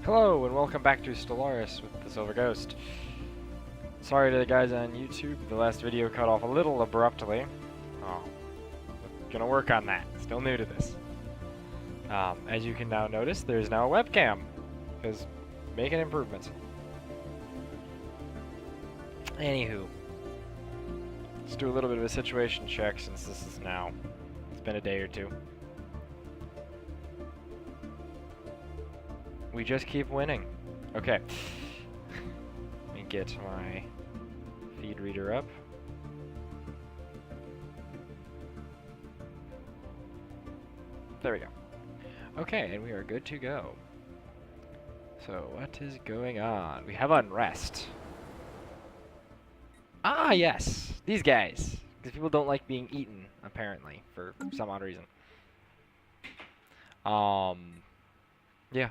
Hello and welcome back to Stellaris with the Silver Ghost. Sorry to the guys on YouTube, the last video cut off a little abruptly. Oh, gonna work on that. Still new to this. As you can now notice, there's now a webcam, because making improvements. Anywho, let's do a little bit of a situation check since this is now, it's been a day or two. We just keep winning. Okay. Let me get my feed reader up. There we go. Okay, and we are good to go. So, what is going on? We have unrest. Ah, yes! These guys! Because people don't like being eaten, apparently, for some odd reason. Yeah.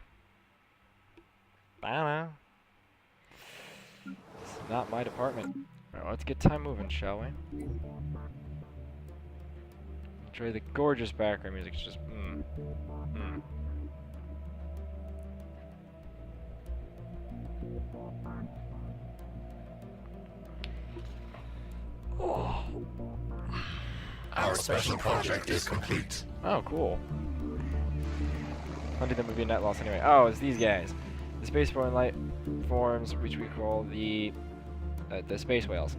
I don't know. It's not my department. Alright, let's get time moving, shall we? Enjoy the gorgeous background music. It's just, Oh. Our special project is complete. Oh, cool. Hunting them would be a net loss anyway. Oh, it's these guys. The spaceborne life forms, which we call the space whales,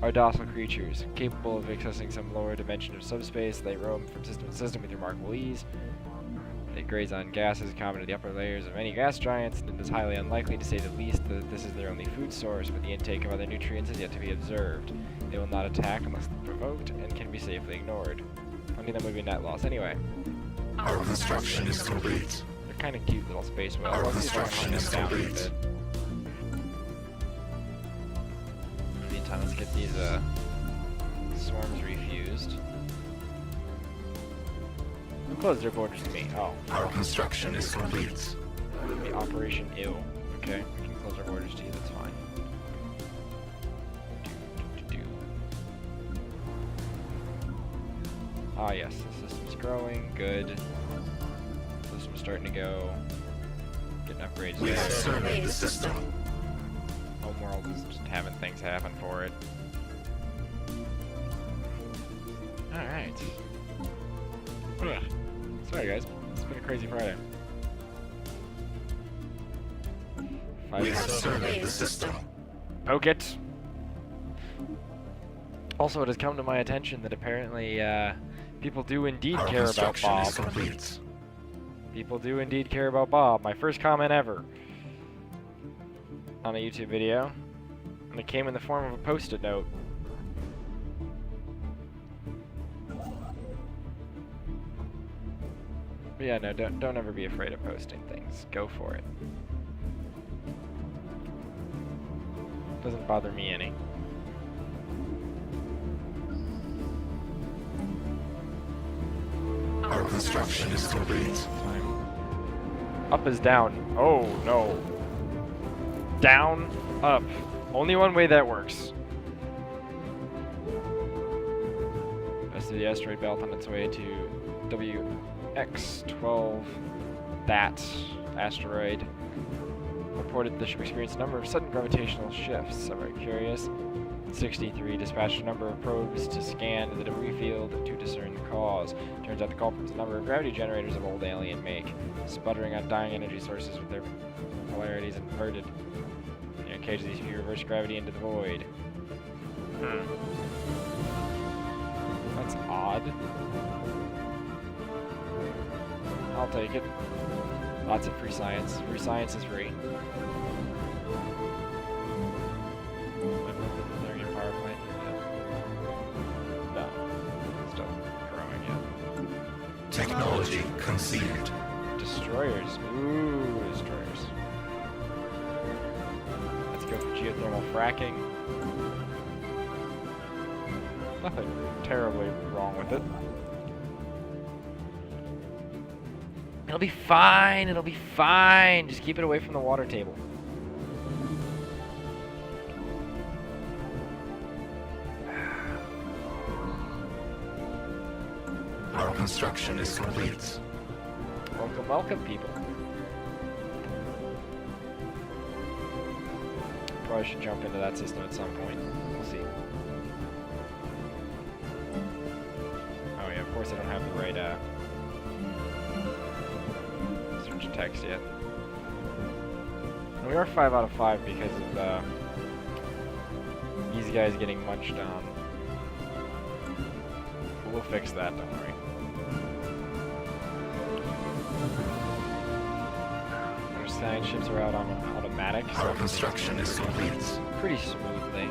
are docile creatures, capable of accessing some lower dimension of subspace. They roam from system to system with remarkable ease. They graze on gases common to the upper layers of many gas giants, and it is highly unlikely, to say the least, that this is their only food source, but the intake of other nutrients is yet to be observed. They will not attack unless provoked, and can be safely ignored. Hunting them would be a net loss anyway. Our construction is complete. They're kind of cute little space whales. Our construction is complete. In the meantime, let's get these swarms refused. Who closed their borders to me? Oh. Our construction is complete. The Operation Ill. Okay, we can close our borders to you, that's fine. Ah yes, the system's growing, good. The system's starting to go. Getting upgrades We there. have surveyed the system. Homeworld is just having things happen for it. Alright. Sorry guys, it's been a crazy Friday. We have surveyed the system. Poke it! Also, it has come to my attention that apparently people do indeed Our care about construction Bob. is complete. People do indeed care about Bob. My first comment ever on a YouTube video. And it came in the form of a post-it note. But yeah, no, don't ever be afraid of posting things. Go for it. Doesn't bother me any. Our construction is complete. Time. Up is down. Oh no. Down, up. Only one way that works. Rest of the asteroid belt on its way to WX-12. That asteroid. Reported the ship experienced a number of sudden gravitational shifts. I'm very curious. 63 dispatched a number of probes to scan the debris field to discern the cause. Turns out the culprit is a number of gravity generators of old alien make, sputtering on dying energy sources with their polarities inverted. In occasion, these can reverse gravity into the void. That's odd. I'll take it. Lots of free science. Free science is free. Power plant yet? No. Still growing yet. Technology conceived. Destroyers. Ooh, destroyers. Let's go for geothermal fracking. Nothing terribly wrong with it. It'll be fine, it'll be fine. Just keep it away from the water table. Our construction is complete. Welcome, welcome, people. Probably should jump into that system at some point. We'll see. Oh yeah, of course I don't have the right search text yet. And we are 5 out of 5 because of these guys getting munched on. We'll fix that, don't worry. Our science ships are out on automatic, so Our construction is complete. pretty smoothly.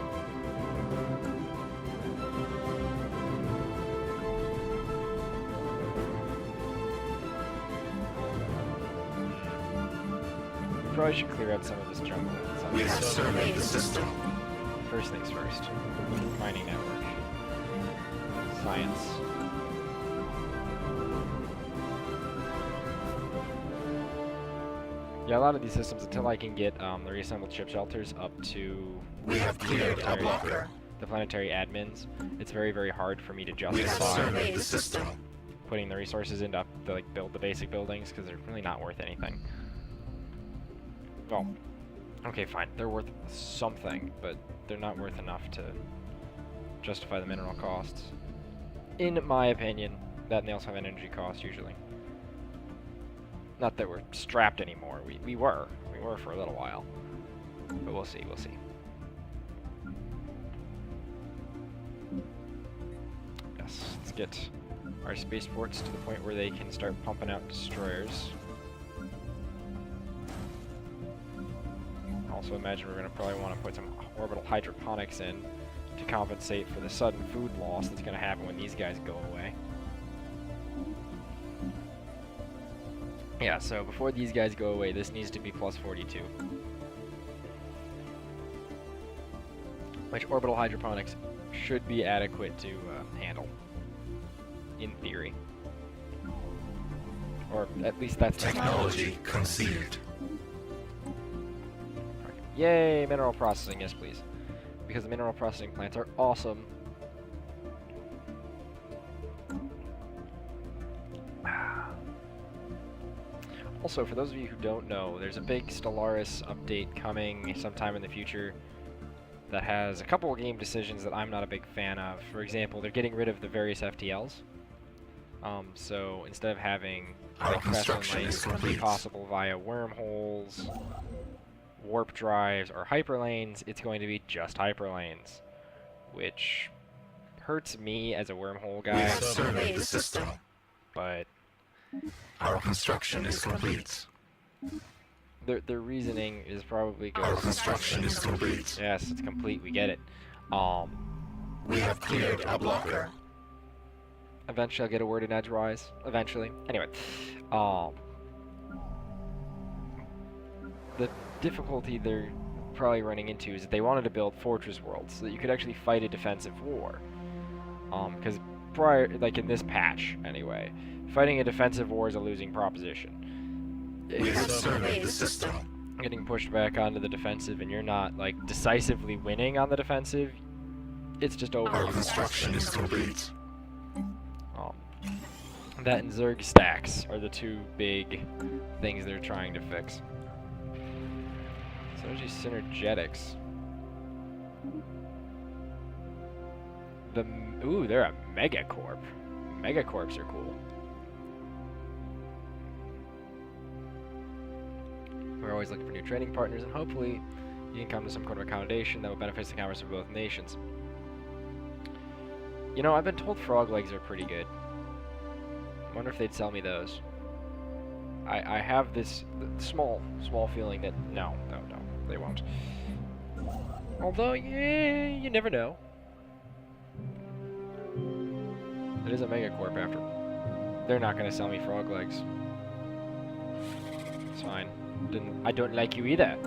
We probably should clear out some of this jungle. We have surveyed the system. First things first. Mining network. Science. Yeah, a lot of these systems, until I can get the reassembled ship shelters up to We have cleared a blocker. the planetary admins, it's very, very hard for me to We have justify surveyed the system. putting the resources into to like build the basic buildings because they're really not worth anything. Well, okay, fine, they're worth something, but they're not worth enough to justify the mineral costs. In my opinion, that and they also have an energy cost usually. Not that we're strapped anymore. We were for a little while, but we'll see. We'll see. Yes, let's get our spaceports to the point where they can start pumping out destroyers. Also, imagine we're going to probably want to put some orbital hydroponics in to compensate for the sudden food loss that's going to happen when these guys go away. Yeah, so before these guys go away, this needs to be plus 42. Which orbital hydroponics should be adequate to handle, in theory. Or at least that's Technology conceived. Yay, mineral processing, yes please. Because the mineral processing plants are awesome. Also, for those of you who don't know, there's a big Stellaris update coming sometime in the future that has a couple of game decisions that I'm not a big fan of. For example, they're getting rid of the various FTLs. So instead of having Our like construction is be complete. possible via wormholes, warp drives, or hyperlanes, it's going to be just hyperlanes, which hurts me as a wormhole We guy, have surveyed the system. but Our construction is complete. their reasoning is probably Our good. construction is complete. Yes, it's complete, we get it. We have cleared a blocker. Eventually I'll get a word in edgewise. Eventually. Anyway. The difficulty they're probably running into is that they wanted to build fortress worlds so that you could actually fight a defensive war. Because prior, like in this patch anyway, fighting a defensive war is a losing proposition. We have surveyed the system. Getting pushed back onto the defensive and you're not like decisively winning on the defensive, it's just over. Our construction is complete. That and Zerg stacks are the two big things they're trying to fix. Synergy synergetics. Ooh, they're a megacorp. Megacorps are cool. We're always looking for new trading partners, and hopefully you can come to some kind of accommodation that will benefit the commerce of both nations. You know, I've been told frog legs are pretty good. I wonder if they'd sell me those. I have this small feeling that no, they won't. Although, yeah, you never know. It is a megacorp after. They're not gonna sell me frog legs. It's fine. I don't like you either.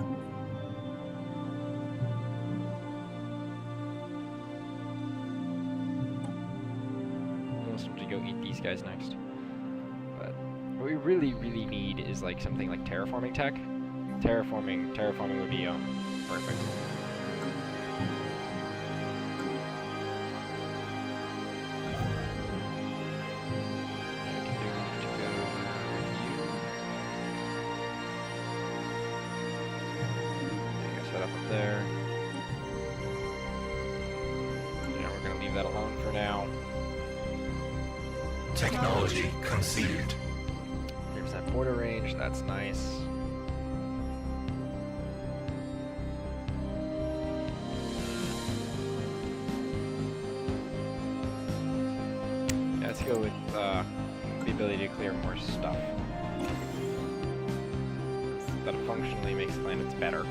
Unless we go eat these guys next. But what we really need is like something like terraforming tech. Terraforming would be perfect. Set up there. that alone for now. Technology conceived. 3% border range, that's nice. Yeah, let's go with the ability to clear more stuff. That functionally makes planets better.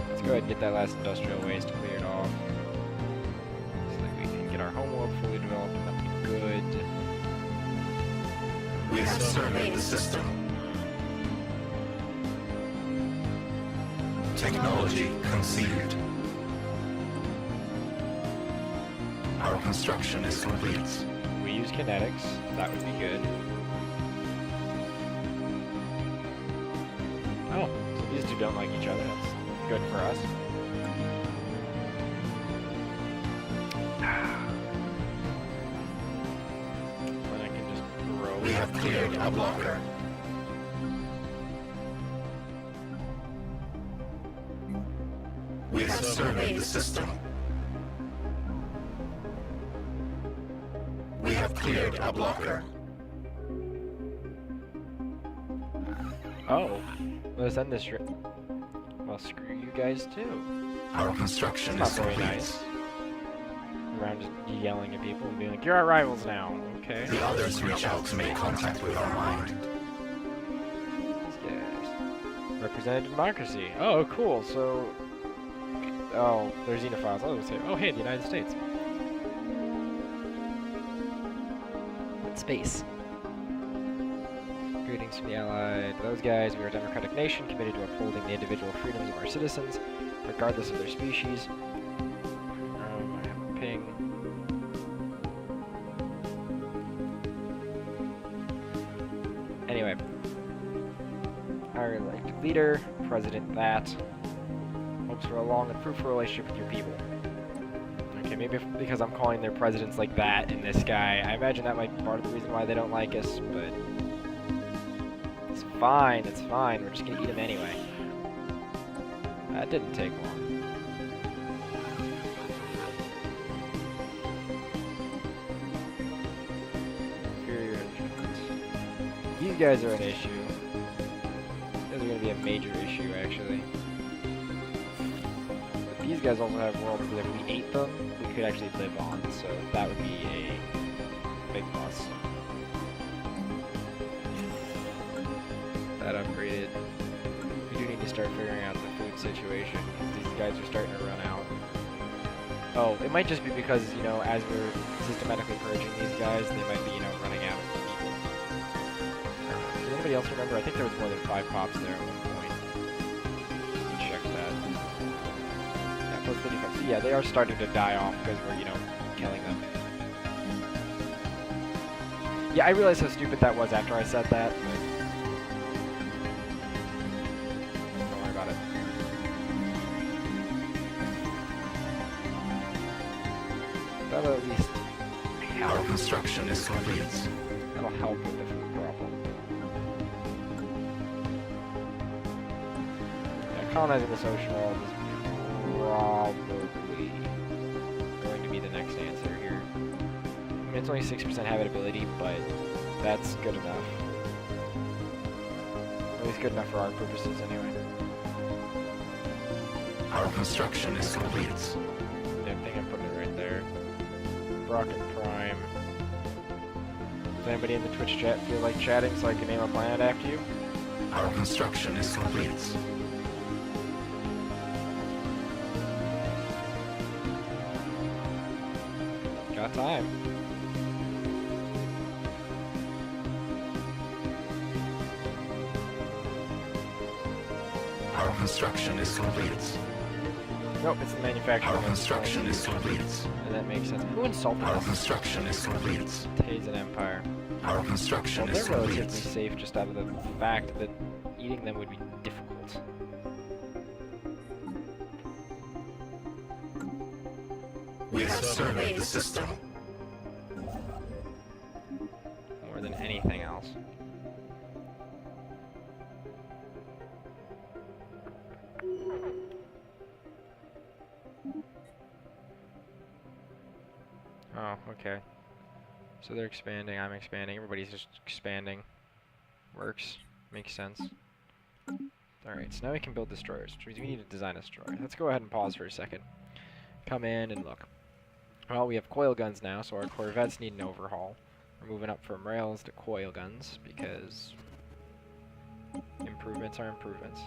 Let's go ahead and get that last industrial waste cleared off. So that we can get our homeworld fully developed, and that'll be good. We have surveyed the system. Technology conceived. Our construction is complete. We use kinetics, that would be good. Oh, so these two don't like each other, that's good for us. Then I can just grow. We have cleared a blocker. We have surveyed the system. We have cleared a blocker. Oh, let's end this trip. Well, screw you guys too. Our construction Not is very complete. nice. Around just yelling at people and being like, "You're our rivals now." Okay. The others reach out to make contact with our mind. These guys. Representative democracy. Oh, cool. So, oh, they're xenophiles. I was gonna say, oh, hey, the United States. Space. Greetings from the Allied. Those guys, we are a democratic nation committed to upholding the individual freedoms of our citizens, regardless of their species. I have a ping. Anyway. Our elected leader, President that, hopes for a long and fruitful relationship with your people. Okay, maybe because I'm calling their presidents like that in this guy. I imagine that might be part of the reason why they don't like us, but it's fine, it's fine. We're just gonna eat them anyway. That didn't take long. Inferior instruments. These guys are an issue. These are gonna be a major issue, actually. But these guys also have worlds where if we ate them, we could actually live on, so that would be a big plus. That upgraded. We do need to start figuring out the food situation, because these guys are starting to run out. Oh, it might just be because, you know, as we're systematically purging these guys, they might be, you know, running out of people. Does anybody else remember? I think there was more than 5 pops there at one point. Let me check that. Yeah, plus 35. So yeah, they are starting to die off because we're, you know, killing them. Yeah, I realized how stupid that was after I said that, but don't worry about it. That'll at least help. Our construction is complete. That'll help with the food problem. Yeah, colonizing this ocean world is probably going to be the next answer here. I mean, it's only 6% habitability, but that's good enough. At least good enough for our purposes, anyway. Our construction is complete. Yeah, I think I'm putting it right there. Rocket Prime. Does anybody in the Twitch chat feel like chatting so I can name a planet after you? Our construction is complete. Got time. Our construction is complete. Nope, it's the manufacturing. Our construction is complete. And that makes sense. Who insulted Our us? construction is complete. Tazen Empire. Our construction Well, is they're complete. relatively safe just out of the fact that eating them would be difficult. We have surveyed the system. More than anything else. Oh, okay. So they're expanding, I'm expanding, everybody's just expanding. Works. Makes sense. Alright, so now we can build destroyers, which means we need to design a destroyer. Let's go ahead and pause for a second. Come in and look. Well, we have coil guns now, so our corvettes need an overhaul. We're moving up from rails to coil guns, because improvements are improvements.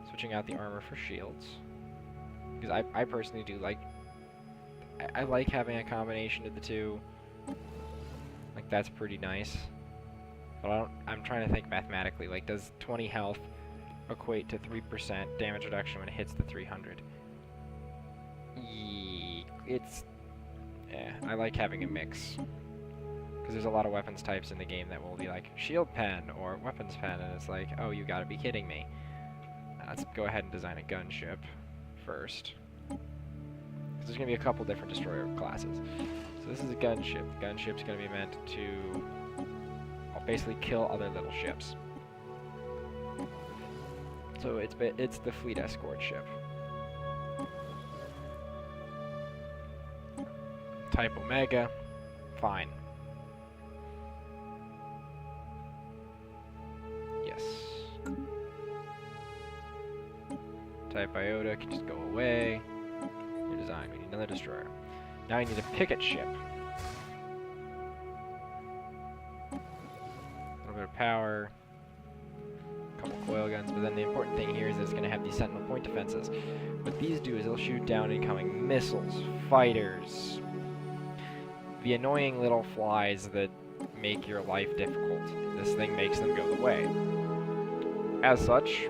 Switching out the armor for shields. Because I personally do like... I like having a combination of the two. Like, that's pretty nice. But I'm trying to think mathematically. Like, does 20 health equate to 3% damage reduction when it hits the 300? Yeah, I like having a mix. Because there's a lot of weapons types in the game that will be like, shield pen or weapons pen, and it's like, oh, you gotta be kidding me. Let's go ahead and design a gunship first. Because there's gonna be a couple different destroyer classes. So this is a gunship. The gunship's gonna be meant to basically kill other little ships. So it's the fleet escort ship. Type Omega, fine. Yes. Type Iota can just go away. New design, we need another destroyer. Now I need a picket ship. A little bit of power. A couple coil guns, but then the important thing here is that it's going to have these sentinel point defenses. What these do is they'll shoot down incoming missiles, fighters, the annoying little flies that make your life difficult. This thing makes them go the way. As such.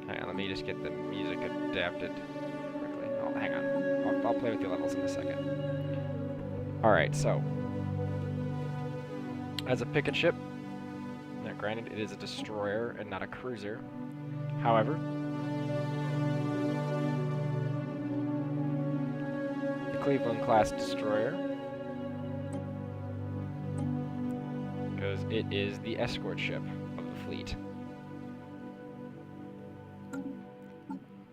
Hang on, let me just get the music adapted quickly. Oh, hang on. I'll play with the levels in a second. Alright, so. As a picket ship, now granted it is a destroyer and not a cruiser. However, Cleveland-class destroyer, because it is the escort ship of the fleet.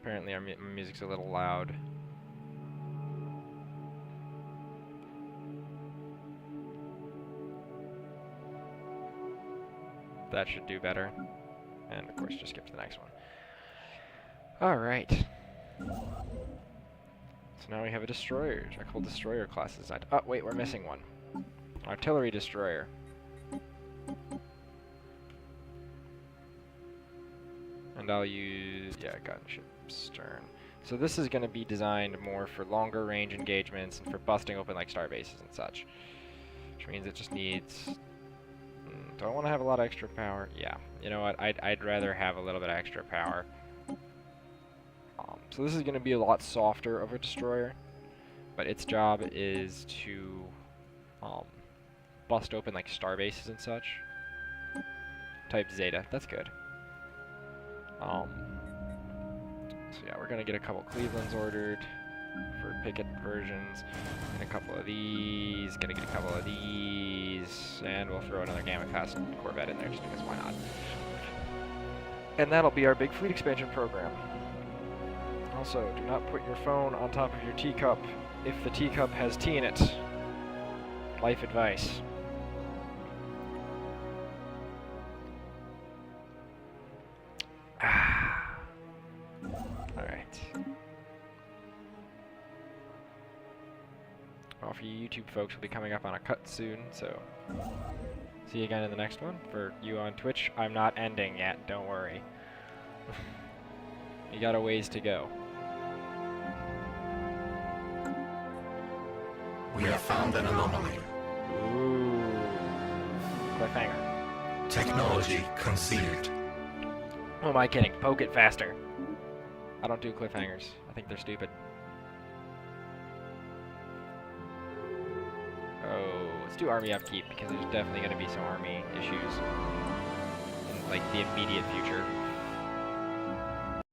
Apparently our music's a little loud. That should do better. And of course, just skip to the next one. Alright. So now we have a destroyer, a couple destroyer classes. Oh, wait, we're missing one. Artillery destroyer. And I'll use, yeah, gunship stern. So this is going to be designed more for longer range engagements and for busting open like star bases and such. Which means it just needs... do I want to have a lot of extra power? Yeah. You know what? I'd rather have a little bit of extra power. So this is going to be a lot softer of a destroyer, but its job is to bust open like star bases and such. Type Zeta. That's good. So yeah, we're going to get a couple Clevelands ordered for picket versions, and a couple of these, gonna get a couple of these, and we'll throw another Gamma class Corvette in there just because why not. And that'll be our big fleet expansion program. Also, do not put your phone on top of your teacup if the teacup has tea in it. Life advice. Alright. Well, for you YouTube folks, we'll be coming up on a cut soon, so see you again in the next one. For you on Twitch, I'm not ending yet, don't worry. You got a ways to go. We have found an anomaly. Ooh. Cliffhanger. Technology concealed. Who am I kidding? Poke it faster. I don't do cliffhangers. I think they're stupid. Oh, let's do army upkeep because there's definitely going to be some army issues in like the immediate future.